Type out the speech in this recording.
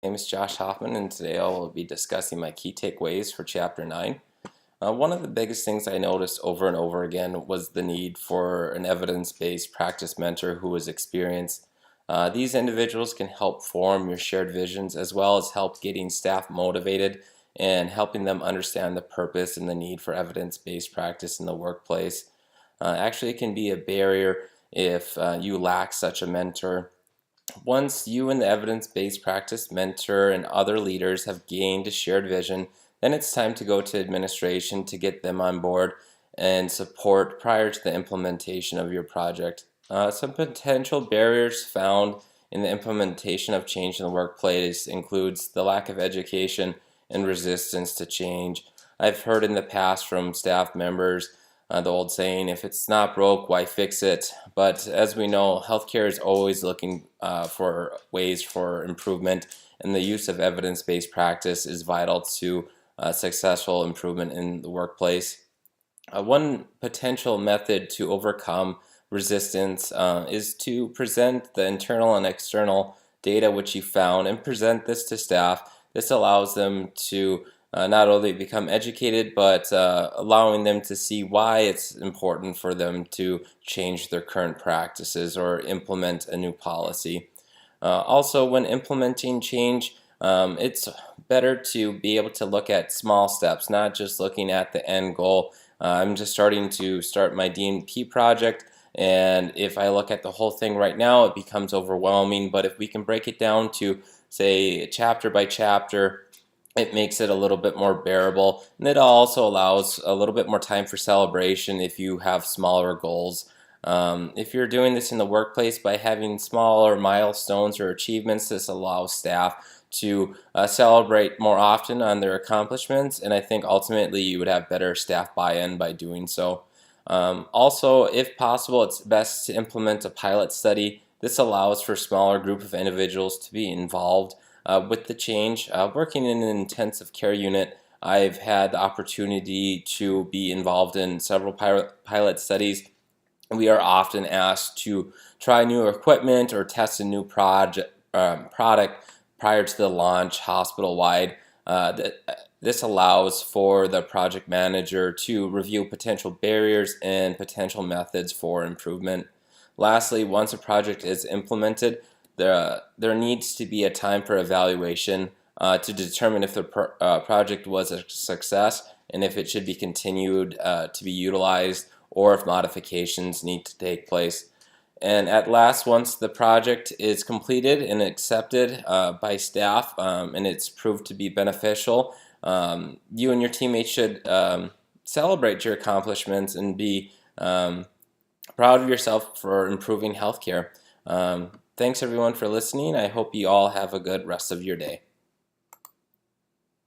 My name is Josh Hoffman, and today I will be discussing my key takeaways for Chapter 9. One of the biggest things I noticed over and over again was the need for an evidence-based practice mentor who is experienced. These individuals can help form your shared visions as well as help getting staff motivated and helping them understand the purpose and the need for evidence-based practice in the workplace. Actually, it can be a barrier if you lack such a mentor. Once you and the evidence-based practice mentor and other leaders have gained a shared vision, then it's time to go to administration to get them on board and support prior to the implementation of your project. Some potential barriers found in the implementation of change in the workplace includes the lack of education and resistance to change. I've heard in the past from staff members the old saying, if it's not broke, why fix it? But as we know, healthcare is always looking for ways for improvement, and the use of evidence-based practice is vital to successful improvement in the workplace. One potential method to overcome resistance is to present the internal and external data which you found and present this to staff. This allows them to not only become educated, but allowing them to see why it's important for them to change their current practices or implement a new policy. Also, when implementing change, it's better to be able to look at small steps, not just looking at the end goal. I'm just starting my D&P project, and if I look at the whole thing right now, it becomes overwhelming. But if we can break it down to, say, chapter by chapter, it makes it a little bit more bearable, and it also allows a little bit more time for celebration if you have smaller goals. If you're doing this in the workplace by having smaller milestones or achievements, this allows staff to celebrate more often on their accomplishments, and I think ultimately you would have better staff buy-in by doing so. Also, if possible, it's best to implement a pilot study. This allows for a smaller group of individuals to be involved with the change. Working in an intensive care unit, I've had the opportunity to be involved in several pilot studies. We are often asked to try new equipment or test a new product prior to the launch hospital-wide. This allows for the project manager to review potential barriers and potential methods for improvement. Lastly, once a project is implemented, there needs to be a time for evaluation to determine if the project was a success and if it should be continued to be utilized or if modifications need to take place. And at last, once the project is completed and accepted by staff and it's proved to be beneficial, you and your teammates should celebrate your accomplishments and be proud of yourself for improving healthcare. Thanks everyone for listening. I hope you all have a good rest of your day.